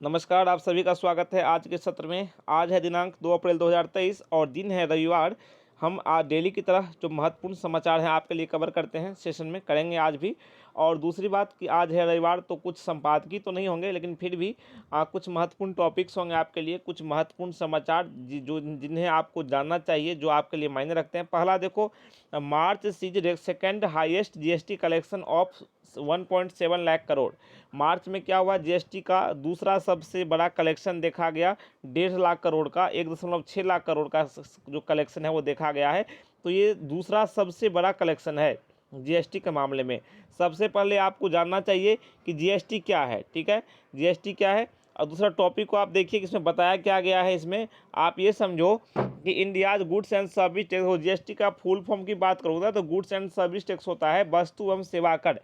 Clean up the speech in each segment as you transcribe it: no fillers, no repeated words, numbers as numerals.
नमस्कार, आप सभी का स्वागत है आज के सत्र में। आज है दिनांक 2 अप्रैल 2023 और दिन है रविवार। हम आज डेली की तरह जो महत्वपूर्ण समाचार हैं आपके लिए कवर करते हैं, सेशन में करेंगे आज भी। और दूसरी बात कि आज है रविवार तो कुछ संपादकीय तो नहीं होंगे, लेकिन फिर भी कुछ महत्वपूर्ण टॉपिक्स होंगे आपके लिए, कुछ महत्वपूर्ण समाचार जो जिन्हें आपको जानना चाहिए, जो आपके लिए मायने रखते हैं। पहला देखो, March sees second highest GST collection of 1.7 lakh crore. March में क्या हुआ, जीएसटी का दूसरा सबसे बड़ा कलेक्शन देखा गया, 1.5 लाख करोड़ का, 1.6 लाख करोड़ का जो कलेक्शन है वो देखा गया है। तो ये दूसरा सबसे बड़ा कलेक्शन है जीएसटी के मामले में। सबसे पहले आपको जानना चाहिए कि जीएसटी क्या है, ठीक है, जीएसटी क्या है। और दूसरा टॉपिक को आप देखिए कि इसमें बताया क्या गया है। इसमें आप ये समझो कि India's goods and service tax, हो जीएसटी का फुल फॉर्म की बात करूँगा तो गुड्स एंड सर्विस टैक्स होता है वस्तु एवं सेवा कर।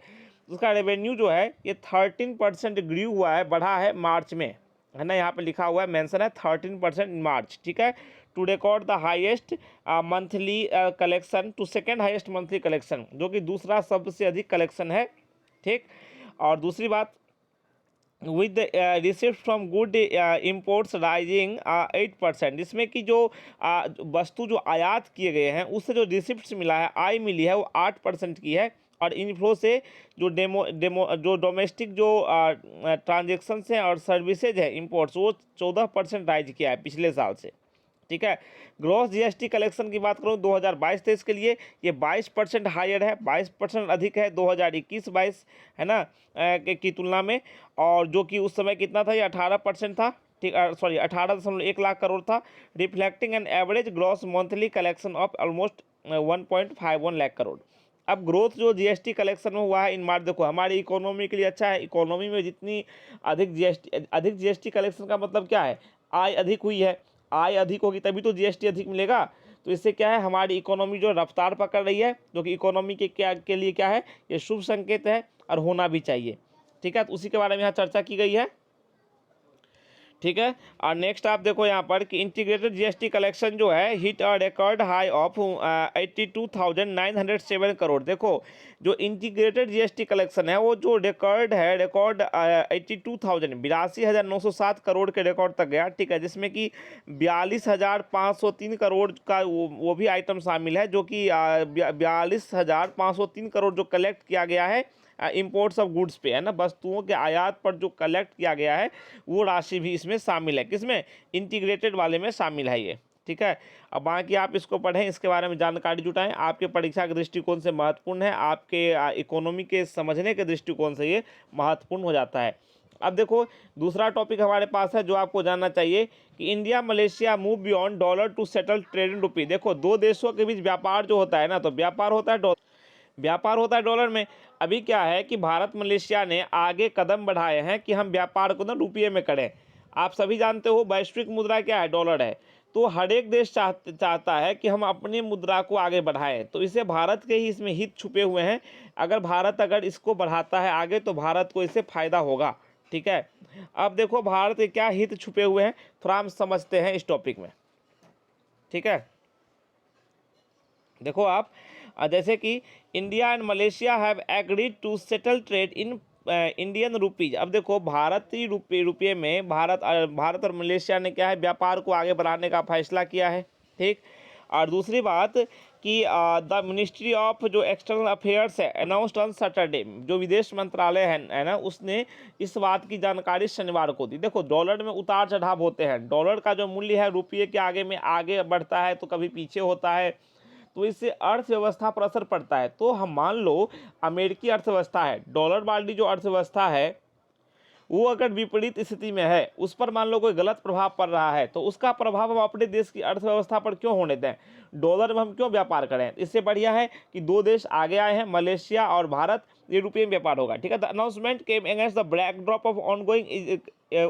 उसका रेवेन्यू जो है ये 13% ग्रू हुआ है, बढ़ा है मार्च में, है ना। यहाँ पे लिखा हुआ है, मेंशन है 13% इन मार्च, ठीक है। To record the highest monthly collection to second highest monthly collection, जो कि दूसरा सबसे अधिक कलेक्शन है, ठीक। और दूसरी बात, with the receipt from good imports rising 8%, इसमें कि जो वस्तु जो आयात किए गए हैं उससे जो रिसिप्ट मिला है, आय मिली है, वो 8% की है। और इनफ्लो से जो डोमेस्टिक जो ट्रांजेक्शन्स हैं और सर्विसेज है इम्पोर्ट्स, वो 14% राइज किया है पिछले साल से, ठीक है। ग्रॉस जीएसटी कलेक्शन की बात करूँ 2022-23 के लिए, ये 22% हायर है, 22% अधिक है 2021-22, है ना, की तुलना में। और जो कि उस समय कितना था, ये 18% था, ठीक, सॉरी 18.1 लाख करोड़ था, reflecting an average gross monthly collection of almost 1.51 lakh crore. अब ग्रोथ जो जीएसटी कलेक्शन में हुआ है इन मार्च, देखो हमारी इकोनॉमी के लिए अच्छा है। इकोनॉमी में जितनी अधिक जीएसटी कलेक्शन का मतलब क्या है, आय अधिक हुई है, आय अधिक होगी तभी तो जीएसटी अधिक मिलेगा। तो इससे क्या है, हमारी इकोनॉमी जो रफ्तार पकड़ रही है, जो कि इकोनॉमी के लिए क्या है, ये शुभ संकेत है और होना भी चाहिए, ठीक है। तो उसी के बारे में यहाँ चर्चा की गई है, ठीक है। और नेक्स्ट आप देखो यहाँ पर कि इंटीग्रेटेड जीएसटी कलेक्शन जो है hit a record high of 82,907 crore. देखो जो इंटीग्रेटेड जीएसटी कलेक्शन है वो जो रिकॉर्ड है, रिकॉर्ड 82,907 करोड़ के रिकॉर्ड तक गया, ठीक है। जिसमें कि 42,503 करोड़ का वो भी आइटम शामिल है, जो कि 42,503 करोड़ जो कलेक्ट किया गया है इम्पोर्ट्स ऑफ गुड्स पे, है ना, वस्तुओं के आयात पर जो कलेक्ट किया गया है वो राशि भी इसमें शामिल है। किसमें, इंटीग्रेटेड वाले में शामिल है ये, ठीक है। अब बाकी आप इसको पढ़ें, इसके बारे में जानकारी जुटाएं, आपके परीक्षा के दृष्टिकोण से महत्वपूर्ण है, आपके इकोनॉमी के समझने के दृष्टिकोण से ये महत्वपूर्ण हो जाता है। अब देखो दूसरा टॉपिक हमारे पास है जो आपको जानना चाहिए कि India Malaysia move beyond dollar to settle trade in rupee. देखो दो देशों के बीच व्यापार जो होता है ना, तो व्यापार होता है डॉलर में। अभी क्या है कि भारत मलेशिया ने आगे कदम बढ़ाए हैं कि हम व्यापार को ना रुपये में करें। आप सभी जानते हो वैश्विक मुद्रा क्या है, डॉलर है। तो हर एक देश चाहता है कि हम अपनी मुद्रा को आगे बढ़ाएं, तो इसे भारत के ही इसमें हित छुपे हुए हैं। अगर इसको बढ़ाता है आगे तो भारत को इससे फायदा होगा, ठीक है। अब देखो भारत के क्या हित छुपे हुए हैं, थोड़ा हम समझते हैं इस टॉपिक में, ठीक है। देखो आप, जैसे कि India and Malaysia have agreed to settle trade in Indian rupees. अब देखो भारतीय रुपये में भारत और मलेशिया ने क्या है, व्यापार को आगे बढ़ाने का फैसला किया है, ठीक। और दूसरी बात कि द मिनिस्ट्री ऑफ जो एक्सटर्नल अफेयर्स है अनाउंस्ड ऑन सैटरडे, जो विदेश मंत्रालय है ना, उसने इस बात की जानकारी शनिवार को दी। देखो डॉलर में उतार चढ़ाव होते हैं, डॉलर का जो मूल्य है रुपये के आगे में आगे बढ़ता है तो कभी पीछे होता है, तो इससे अर्थव्यवस्था पर असर पड़ता है। तो हम मान लो अमेरिकी अर्थव्यवस्था है, डॉलर वाली जो अर्थव्यवस्था है वो अगर विपरीत स्थिति में है, उस पर मान लो कोई गलत प्रभाव पड़ रहा है, तो उसका प्रभाव हम अपने देश की अर्थव्यवस्था पर क्यों होने दें, डॉलर में हम क्यों व्यापार करें। इससे बढ़िया है कि दो देश आगे आए हैं, मलेशिया और भारत, ये रुपये में व्यापार होगा, ठीक है। The announcement came against the backdrop of ongoing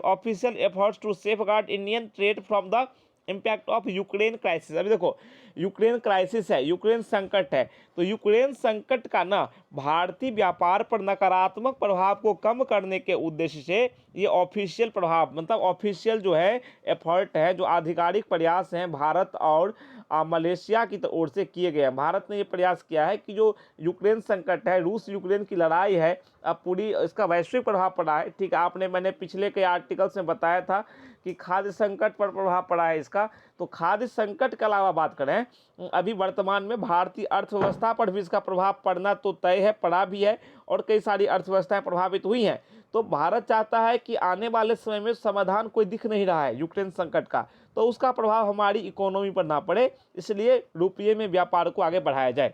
official efforts to safeguard Indian trade from the impact of Ukraine crisis. अभी देखो यूक्रेन क्राइसिस है, यूक्रेन संकट है, तो यूक्रेन संकट का ना भारतीय व्यापार पर नकारात्मक प्रभाव को कम करने के उद्देश्य से ये ऑफिशियल प्रभाव, मतलब ऑफिशियल जो है एफर्ट है, जो आधिकारिक प्रयास हैं भारत और मलेशिया की ओर से किए गए हैं। भारत ने ये प्रयास किया है कि जो यूक्रेन संकट है, रूस यूक्रेन की लड़ाई है, पूरी इसका वैश्विक प्रभाव पड़ा है। ठीक है, आपने मैंने पिछले कई आर्टिकल्स में बताया था कि खाद्य संकट पर प्रभाव पड़ा है इसका। तो खाद्य संकट के अलावा बात करें, अभी वर्तमान में भारतीय अर्थव्यवस्था पर भी इसका प्रभाव पड़ना तो तय है, पड़ा भी है, और कई सारी अर्थव्यवस्थाएं प्रभावित हुई हैं। तो भारत चाहता है कि आने वाले समय में समाधान कोई दिख नहीं रहा है यूक्रेन संकट का, तो उसका प्रभाव हमारी इकोनॉमी पर ना पड़े, इसलिए रुपये में व्यापार को आगे बढ़ाया जाए।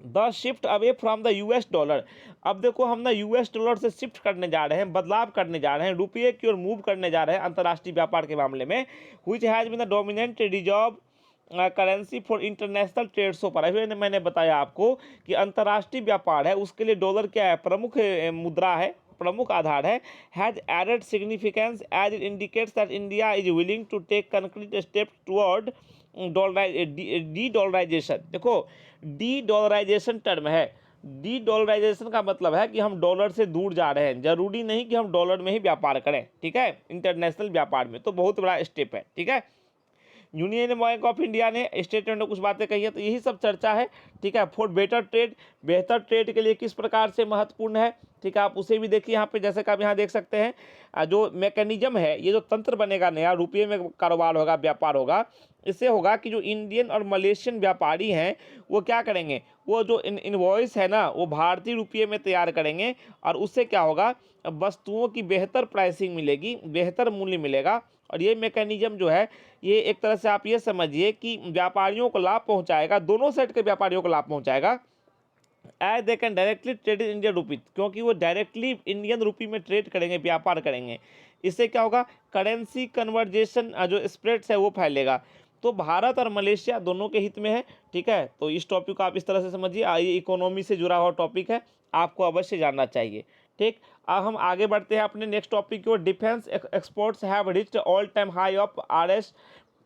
The shift away from the US dollar. अब देखो हम ना यूएस डॉलर से शिफ्ट करने जा रहे हैं, बदलाव करने जा रहे हैं, रुपये की ओर मूव करने जा रहे हैं अंतर्राष्ट्रीय व्यापार के मामले में। Which has been the dominant reserve currency for international trade. So पर अभी मैंने बताया आपको कि अंतर्राष्ट्रीय व्यापार है उसके लिए डॉलर क्या है, प्रमुख मुद्रा है, प्रमुख आधार है। Has added significance as it indicates that India is willing to take concrete step toward dedollarization. देखो डी डॉलराइजेशन टर्म है, डी डॉलराइजेशन का मतलब है कि हम डॉलर से दूर जा रहे हैं, जरूरी नहीं कि हम डॉलर में ही व्यापार करें, ठीक है, इंटरनेशनल व्यापार में, तो बहुत बड़ा स्टेप है, ठीक है। यूनियन बैंक ऑफ इंडिया ने स्टेटमेंट में कुछ बातें कही है, तो यही सब चर्चा है, ठीक है। फॉर बेटर ट्रेड, बेहतर ट्रेड के लिए किस प्रकार से महत्वपूर्ण है, ठीक है, आप उसे भी देखिए यहाँ पे, जैसे कि आप यहाँ देख सकते हैं जो मैकेनिज्म है, ये जो तंत्र बनेगा नया, रुपये में कारोबार होगा, व्यापार होगा, इससे होगा कि जो इंडियन और मलेशियन व्यापारी हैं वो क्या करेंगे, वो जो इनवॉइस है ना वो भारतीय रुपये में तैयार करेंगे, और उससे क्या होगा, वस्तुओं की बेहतर प्राइसिंग मिलेगी, बेहतर मूल्य मिलेगा। और ये मैकेनिज्म जो है ये एक तरह से आप ये समझिए कि व्यापारियों को लाभ पहुंचाएगा, दोनों सेट के व्यापारियों को लाभ पहुंचाएगा। As they can directly trade in Indian rupee, क्योंकि वो डायरेक्टली इंडियन रुपी में ट्रेड करेंगे, व्यापार करेंगे। इससे क्या होगा, करेंसी कन्वर्जेशन जो स्प्रेड्स है वो फैलेगा। तो भारत और मलेशिया दोनों के हित में है, ठीक है। तो इस टॉपिक को आप इस तरह से समझिए, ये इकोनॉमी से जुड़ा हुआ टॉपिक है, आपको अवश्य जानना चाहिए, ठीक। अब हम आगे बढ़ते हैं अपने नेक्स्ट टॉपिक की ओर। Defence exports have reached all time high of RS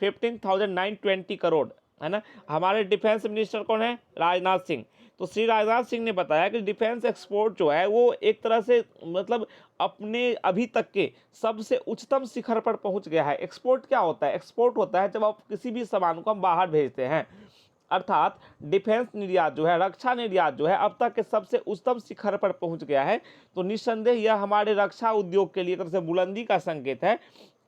15,920 crore, है ना। हमारे डिफेंस मिनिस्टर कौन है, राजनाथ सिंह। तो श्री राजनाथ सिंह ने बताया कि डिफेंस एक्सपोर्ट जो है वो एक तरह से मतलब अपने अभी तक के सबसे उच्चतम शिखर पर पहुंच गया है। एक्सपोर्ट क्या होता है, एक्सपोर्ट होता है जब आप किसी भी सामान को हम बाहर भेजते हैं, अर्थात डिफेंस निर्यात जो है, रक्षा निर्यात जो है अब तक के सबसे उच्चतम शिखर पर पहुंच गया है। तो निस्संदेह यह हमारे रक्षा उद्योग के लिए एक तरह से बुलंदी का संकेत है।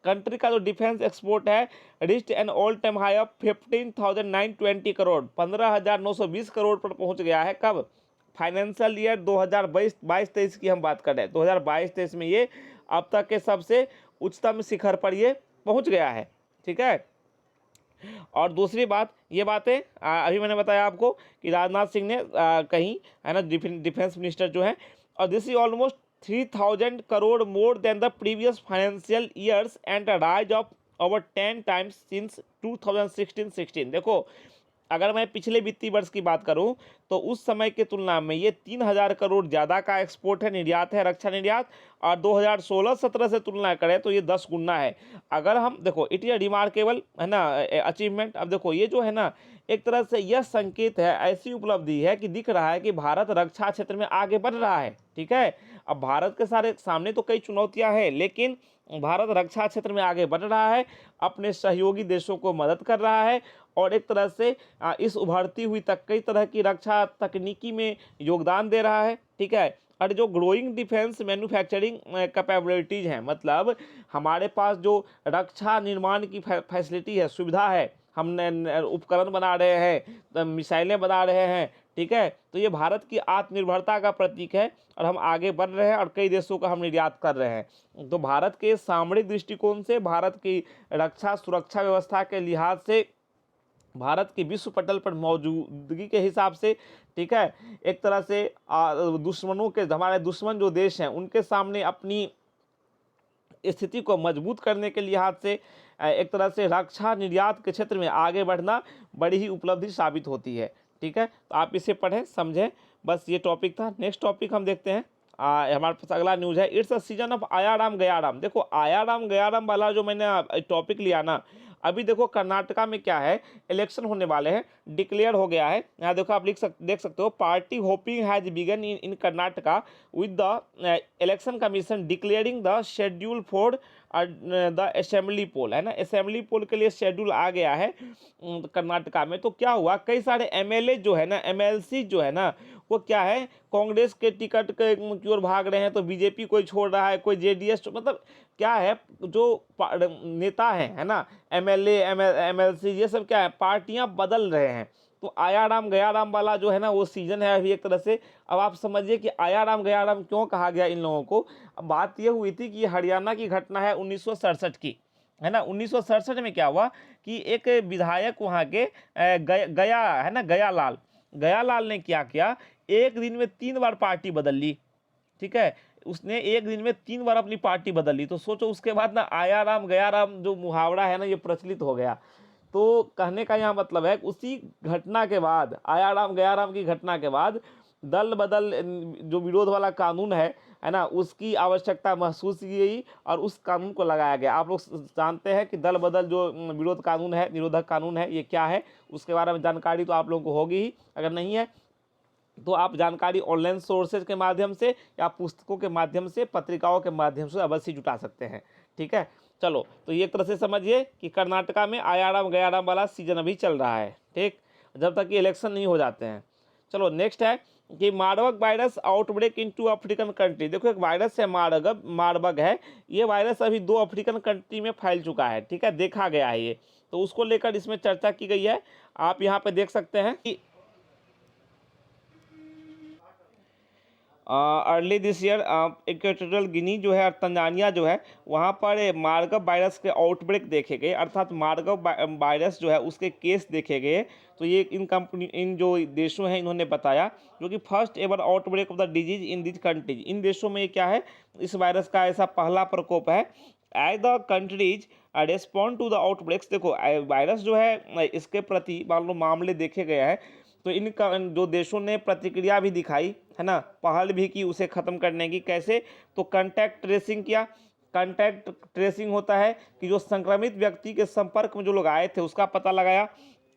कंट्री का जो डिफेंस एक्सपोर्ट है reached an all time high of 15,920 crore, 15,920 crore पर पहुंच गया है। कब, फाइनेंशियल ईयर 2022-23 की हम बात कर रहे हैं, 2022-23 में ये अब तक के सबसे उच्चतम शिखर पर ये पहुंच गया है, ठीक है। और दूसरी बात, ये बातें अभी मैंने बताया आपको कि राजनाथ सिंह ने कही, है ना, डिफेंस मिनिस्टर जो है। और this is almost 3,000 crore more than the previous financial years and a rise of over 10 times since 2016। देखो अगर मैं पिछले वित्तीय वर्ष की बात करूं तो उस समय की तुलना में ये 3,000 करोड़ ज़्यादा का एक्सपोर्ट है, निर्यात है, रक्षा निर्यात। और 2016-17 से तुलना करें तो ये 10 गुना है। अगर हम देखो इट इज रिमार्केबल, है ना, अचीवमेंट। अब देखो ये जो है ना एक तरह से यह संकेत है, ऐसी उपलब्धि है कि दिख रहा है कि भारत रक्षा क्षेत्र में आगे बढ़ रहा है, ठीक है। अब भारत के सामने तो कई चुनौतियां हैं, लेकिन भारत रक्षा क्षेत्र में आगे बढ़ रहा है, अपने सहयोगी देशों को मदद कर रहा है, और एक तरह से इस उभरती हुई तक कई तरह की रक्षा तकनीकी में योगदान दे रहा है, ठीक है। और जो ग्रोइंग डिफेंस मैन्युफैक्चरिंग कैपेबिलिटीज हैं, मतलब हमारे पास जो रक्षा निर्माण की फैसिलिटी है, सुविधा है, हमने उपकरण बना रहे हैं, मिसाइलें बना रहे हैं, ठीक है। तो ये भारत की आत्मनिर्भरता का प्रतीक है, और हम आगे बढ़ रहे हैं और कई देशों का हम निर्यात कर रहे हैं। तो भारत के सामरिक दृष्टिकोण से, भारत की रक्षा सुरक्षा व्यवस्था के लिहाज से, भारत की विश्व पटल पर मौजूदगी के हिसाब से, ठीक है, एक तरह से दुश्मनों के, हमारे दुश्मन जो देश हैं उनके सामने अपनी स्थिति को मजबूत करने के लिहाज से एक तरह से रक्षा निर्यात के क्षेत्र में आगे बढ़ना बड़ी ही उपलब्धि साबित होती है, ठीक है। तो आप इसे पढ़ें, समझें, बस ये टॉपिक था। नेक्स्ट टॉपिक हम देखते हैं, हमारे पास अगला न्यूज़ है, इट्स अ सीजन ऑफ आया राम गया राम। देखो आया राम गया राम वाला जो मैंने टॉपिक लिया ना, अभी देखो कर्नाटका में क्या है, इलेक्शन होने वाले हैं, डिक्लेयर हो गया है। यहाँ देखो आप देख सकते हो, party hopping has begun in Karnataka with the election commission declaring the schedule for the assembly poll, है ना। असेंबली पोल के लिए शेड्यूल आ गया है कर्नाटका में। तो क्या हुआ, कई सारे MLA जो है ना, MLC जो है ना, वो क्या है, कांग्रेस के टिकट के की ओर भाग रहे हैं, तो बीजेपी कोई छोड़ रहा है, कोई जेडीएस, मतलब क्या है, जो नेता है ना, एमएलए एमएलसी, ये सब क्या है, पार्टियां बदल रहे हैं। तो आया राम गया राम वाला जो है ना वो सीजन है अभी एक तरह से। अब आप समझिए कि आया राम गया राम क्यों कहा गया इन लोगों को। अब बात ये हुई थी कि हरियाणा की घटना है 1967 की, है ना। 1967 में क्या हुआ कि एक विधायक वहाँ के गया है ना, गया लाल ने क्या किया, एक दिन में 3 बार पार्टी बदल ली। ठीक है, उसने एक दिन में 3 बार अपनी पार्टी बदल ली। तो सोचो उसके बाद ना आया राम गया राम जो मुहावरा है ना ये प्रचलित हो गया। तो कहने का यहाँ मतलब है उसी घटना के बाद, आया राम गया राम की घटना के बाद दल बदल जो विरोध वाला कानून है ना, उसकी आवश्यकता महसूस की गई और उस कानून को लगाया गया। आप लोग जानते हैं कि दल बदल जो विरोध कानून है, निरोधक कानून है, ये क्या है, उसके बारे में जानकारी तो आप लोगों को होगी ही। अगर नहीं है तो आप जानकारी ऑनलाइन सोर्सेज के माध्यम से या पुस्तकों के माध्यम से, पत्रिकाओं के माध्यम से अवश्य जुटा सकते हैं। ठीक है, चलो तो ये एक तरह से समझिए कि कर्नाटका में आया राम गया राम वाला सीजन अभी चल रहा है, ठीक, जब तक कि इलेक्शन नहीं हो जाते हैं। चलो नेक्स्ट है कि मार्बर्ग वायरस आउटब्रेक इन 2 अफ्रीकन कंट्री। देखो एक वायरस है मार्बर्ग है, ये वायरस अभी 2 अफ्रीकन कंट्री में फैल चुका है। ठीक है, देखा गया है ये, तो उसको लेकर इसमें चर्चा की गई है। आप यहाँ पे देख सकते हैं कि early this year Equatorial Guinea जो है और तंजानिया जो है वहाँ पर मार्बर्ग वायरस के आउटब्रेक देखे गए, अर्थात मार्बर्ग वायरस जो है उसके केस देखे गए। तो ये इन जो देशों हैं इन्होंने बताया, जो कि first ever outbreak of the disease in this countries. इन देशों में ये क्या है, इस वायरस का ऐसा पहला प्रकोप है। As the countries respond to the outbreaks, देखो वायरस जो है इसके प्रति मान लो मामले देखे गए हैं, तो इन जो देशों ने प्रतिक्रिया भी दिखाई है ना, पहल भी की उसे ख़त्म करने की। कैसे, तो कांटेक्ट ट्रेसिंग किया। कांटेक्ट ट्रेसिंग होता है कि जो संक्रमित व्यक्ति के संपर्क में जो लोग आए थे उसका पता लगाया।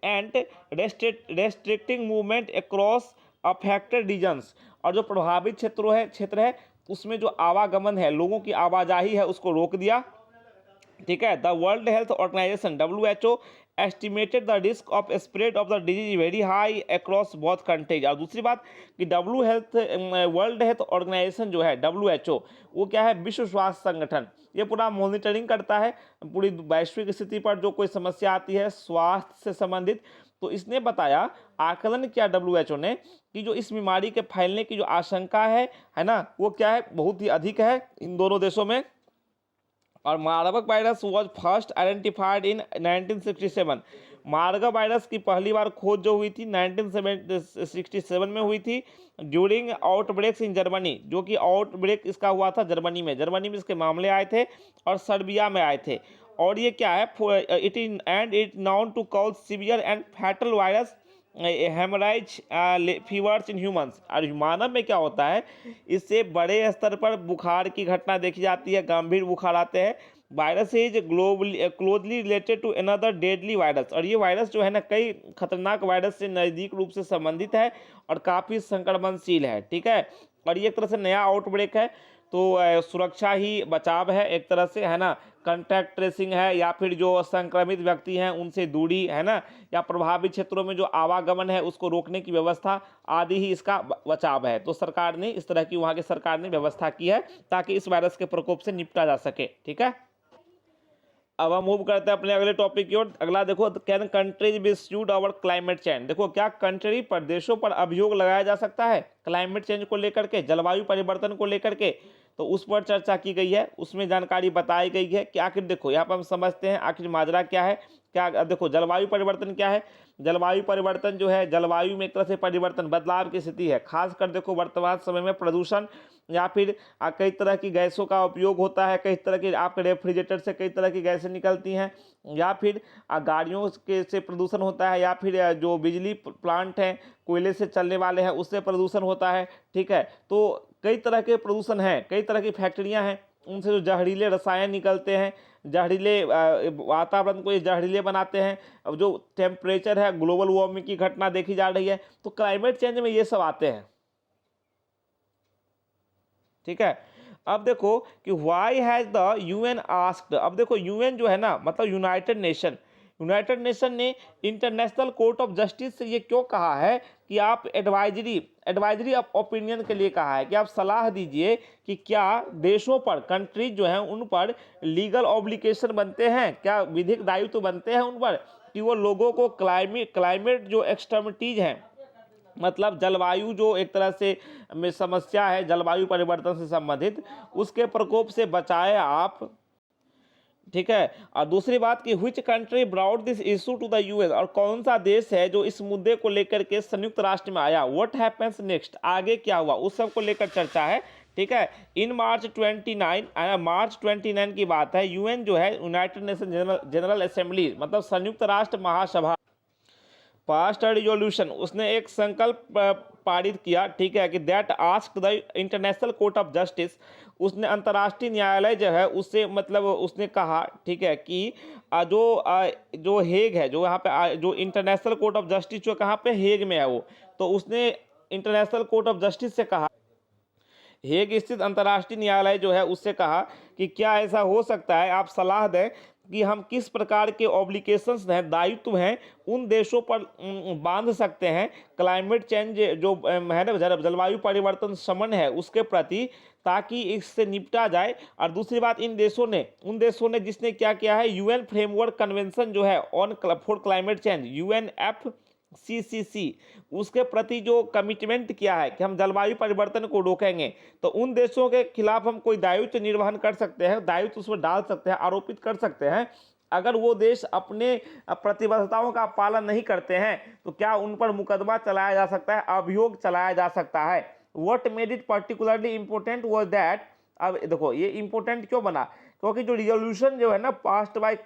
And restricting movement across affected regions, और जो प्रभावित क्षेत्र है उसमें जो आवागमन है, लोगों की आवाजाही है, उसको रोक दिया। ठीक है, the world health organization WHO estimated the risk of spread of the disease very high across both countries. और दूसरी बात कि वर्ल्ड हेल्थ ऑर्गेनाइजेशन जो है WHO, वो क्या है, विश्व स्वास्थ्य संगठन, ये पूरा मॉनिटरिंग करता है पूरी वैश्विक स्थिति पर जो कोई समस्या आती है स्वास्थ्य से संबंधित। तो इसने बताया, आकलन किया WHO ने कि जो इस बीमारी के फैलने की जो आशंका है ना, वो क्या है, बहुत ही अधिक है इन दोनों देशों में। और Marburg virus was first identified in 1967। Marburg virus की पहली बार खोज जो हुई थी 1967 में हुई थी, ड्यूरिंग आउटब्रेक्स इन जर्मनी, जो कि आउटब्रेक इसका हुआ था जर्मनी में इसके मामले आए थे और सर्बिया में आए थे। और ये क्या है, it known to cause severe and fatal virus haemorrhagic fevers in humans. और मानव में क्या होता है, इससे बड़े स्तर पर बुखार की घटना देखी जाती है, गंभीर बुखार आते हैं। Virus is closely related to another deadly virus, और ये वायरस जो है ना कई खतरनाक वायरस से नज़दीक रूप से संबंधित है और काफ़ी संक्रमणशील है। ठीक है, और ये एक तरह से नया आउटब्रेक है, तो सुरक्षा ही बचाव है एक तरह से, है ना। कंटैक्ट ट्रेसिंग है, या फिर जो संक्रमित व्यक्ति हैं उनसे दूरी, है ना, या प्रभावित क्षेत्रों में जो आवागमन है उसको रोकने की व्यवस्था आदि ही इसका बचाव है। तो सरकार ने इस तरह की, वहाँ की सरकार ने व्यवस्था की है ताकि इस वायरस के प्रकोप से निपटा जा सके। ठीक है, अब हम मूव करते हैं अपने अगले टॉपिक की ओर। अगला देखो, can countries be sued over climate change. देखो क्या कंट्री पर, देशों पर अभियोग लगाया जा सकता है क्लाइमेट चेंज को लेकर के, जलवायु परिवर्तन को लेकर के। तो उस पर चर्चा की गई है, उसमें जानकारी बताई गई है कि आखिर देखो यहाँ पर हम समझते हैं आखिर माजरा क्या है। क्या देखो, जलवायु परिवर्तन क्या है, जलवायु परिवर्तन जो है, जलवायु में एक तरह से परिवर्तन, बदलाव की स्थिति है। खासकर देखो वर्तमान समय में प्रदूषण या फिर कई तरह की गैसों का उपयोग होता है, कई तरह के आपके रेफ्रिजरेटर से कई तरह की गैसें निकलती हैं, या फिर गाड़ियों के से प्रदूषण होता है, या फिर जो बिजली प्लांट हैं कोयले से चलने वाले हैं उससे प्रदूषण होता है। ठीक है, तो कई तरह के प्रदूषण हैं, कई तरह की फैक्ट्रियां हैं, उनसे जो जहरीले रसायन निकलते हैं, जहरीले वातावरण को ये जहरीले बनाते हैं। अब जो टेम्परेचर है, ग्लोबल वार्मिंग की घटना देखी जा रही है, तो क्लाइमेट चेंज में ये सब आते हैं। ठीक है, अब देखो कि why has the UN asked. अब देखो यूएन जो है ना, मतलब यूनाइटेड नेशन, यूनाइटेड नेशन ने इंटरनेशनल कोर्ट ऑफ जस्टिस से ये क्यों कहा है कि आप एडवाइजरी ऑफ ओपिनियन के लिए कहा है कि आप सलाह दीजिए कि क्या देशों पर, कंट्रीज जो हैं उन पर लीगल ऑब्लिगेशन बनते हैं, क्या विधिक दायित्व बनते हैं उन पर कि वो लोगों को क्लाइमेट जो एक्सट्रीमिटीज हैं, मतलब जलवायु जो एक तरह से में समस्या है जलवायु परिवर्तन से संबंधित, उसके प्रकोप से बचाए आप। ठीक है। और दूसरी बात कि which country brought this issue to the UN, और कौन सा देश है जो इस मुद्दे को लेकर के संयुक्त राष्ट्र में आया। व्हाट हैपेंस नेक्स्ट, आगे क्या हुआ, उस सब को लेकर चर्चा है। ठीक है। इन मार्च 29 की बात है, यूएन जो है यूनाइटेड नेशन जनरल असेंबली, मतलब संयुक्त राष्ट्र महासभा, पास्ट रिजोल्यूशन, उसने एक संकल्प पारित किया। ठीक है, कि that ask the international court of justice, उसने अंतर्राष्ट्रीय न्यायालय जो है उससे, मतलब उसने कहा, ठीक है, कि जो हेग है, जो यहाँ पे जो इंटरनेशनल कोर्ट ऑफ जस्टिस जो कहाँ पे हेग में है वो, तो उसने इंटरनेशनल कोर्ट ऑफ जस्टिस से कहा, हेग स्थित अंतर्राष्ट्रीय न्यायालय जो है उससे कहा कि क्या ऐसा हो सकता है, आप सलाह दें कि हम किस प्रकार के ऑब्लिगेशंस हैं, दायित्व हैं, उन देशों पर बांध सकते हैं क्लाइमेट चेंज जो है ना, जलवायु परिवर्तन शमन है उसके प्रति, ताकि इससे निपटा जाए। और दूसरी बात, उन देशों ने जिसने क्या किया है, यूएन फ्रेमवर्क कन्वेंशन जो है on for climate change, UNFCCC, उसके प्रति जो कमिटमेंट किया है कि हम जलवायु परिवर्तन को रोकेंगे, तो उन देशों के खिलाफ हम कोई दायित्व निर्वहन कर सकते हैं, दायित्व उस पर डाल सकते हैं, आरोपित कर सकते हैं। अगर वो देश अपने प्रतिबद्धताओं का पालन नहीं करते हैं तो क्या उन पर मुकदमा चलाया जा सकता है, अभियोग चलाया जा सकता है। What made it particularly important was that, अब देखो ये इंपॉर्टेंट क्यों बना, क्योंकि जो रिजोल्यूशन जो है ना passed by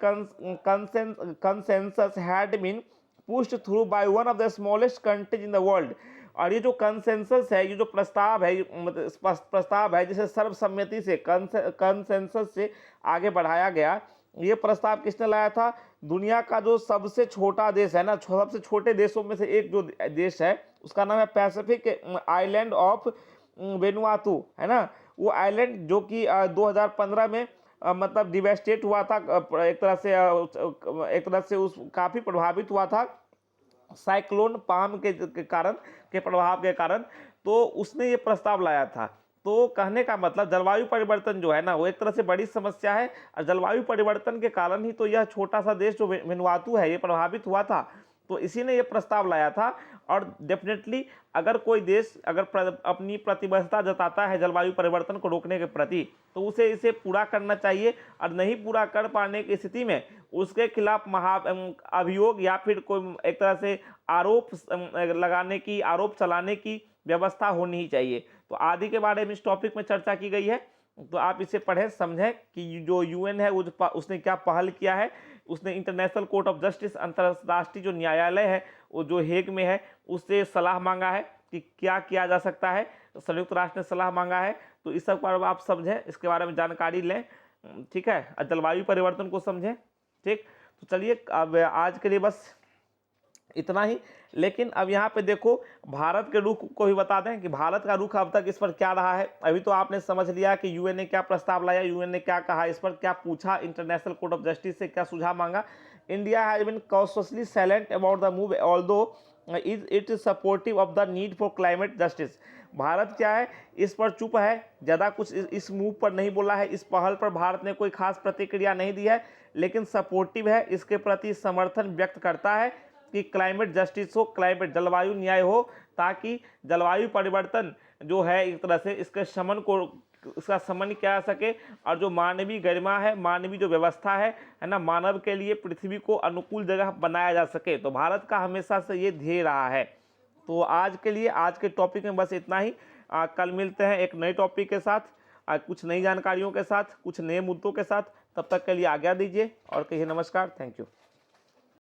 consensus had been pushed through by one of the smallest countries in the world, और ये जो कंसेंसस है, ये जो प्रस्ताव है, मतलब प्रस्ताव है जिसे सर्वसम्मति से, कंसेंसस से आगे बढ़ाया गया, ये प्रस्ताव किसने लाया था, दुनिया का जो सबसे छोटा देश है ना, सबसे छोटे देशों में से एक जो देश है उसका नाम है पैसिफिक आइलैंड ऑफ वेनुआतू, है ना। वो आइलैंड जो कि 2015 में मतलब डिवेस्टेट हुआ था, एक तरह से उस काफ़ी प्रभावित हुआ था साइक्लोन पाम के प्रभाव के कारण, तो उसने ये प्रस्ताव लाया था। तो कहने का मतलब जलवायु परिवर्तन जो है ना वो एक तरह से बड़ी समस्या है, और जलवायु परिवर्तन के कारण ही तो यह छोटा सा देश जो वेनुआतू है ये प्रभावित हुआ था, तो इसी ने ये प्रस्ताव लाया था। और डेफिनेटली अगर कोई देश अपनी प्रतिबद्धता जताता है जलवायु परिवर्तन को रोकने के प्रति, तो उसे इसे पूरा करना चाहिए, और नहीं पूरा कर पाने की स्थिति में उसके खिलाफ अभियोग या फिर कोई एक तरह से आरोप चलाने की व्यवस्था होनी ही चाहिए। तो आदि के बारे में इस टॉपिक में चर्चा की गई है, तो आप इसे पढ़ें, समझें कि जो यूएन है उसने क्या पहल किया है। उसने इंटरनेशनल कोर्ट ऑफ जस्टिस, अंतर्राष्ट्रीय जो न्यायालय है वो जो हेग में है, उससे सलाह मांगा है कि क्या किया जा सकता है, संयुक्त राष्ट्र ने सलाह मांगा है। तो इस सब पर आप समझें, इसके बारे में जानकारी लें, ठीक है, जलवायु परिवर्तन को समझें। ठीक, तो चलिए अब आज के लिए बस इतना ही। लेकिन अब यहाँ पे देखो भारत के रुख को भी बता दें कि भारत का रुख अब तक इस पर क्या रहा है। अभी तो आपने समझ लिया कि यूएन ने क्या प्रस्ताव लाया, यूएन ने क्या कहा, इस पर क्या पूछा, इंटरनेशनल कोर्ट ऑफ जस्टिस से क्या सुझाव मांगा। India has been cautiously silent about the move although it is supportive of the need for climate justice. Bharat क्या है, इस पर चुप है, ज़्यादा कुछ इस मूव पर नहीं बोला है, इस पहल पर भारत ने कोई खास प्रतिक्रिया नहीं दी है, लेकिन सपोर्टिव है, इसके प्रति समर्थन व्यक्त करता है कि क्लाइमेट जस्टिस हो, क्लाइमेट जलवायु न्याय हो, ताकि जलवायु परिवर्तन जो है एक तरह से इसका शमन किया जा सके, और जो मानवीय गरिमा है, मानवीय जो व्यवस्था है ना, मानव के लिए पृथ्वी को अनुकूल जगह बनाया जा सके। तो भारत का हमेशा से ये ध्येय रहा है। तो आज के लिए आज के टॉपिक में बस इतना ही। कल मिलते हैं एक नए टॉपिक के साथ, कुछ नई जानकारियों के साथ, कुछ नए मुद्दों के साथ। तब तक के लिए आज्ञा दीजिए और कहिए नमस्कार, थैंक यू।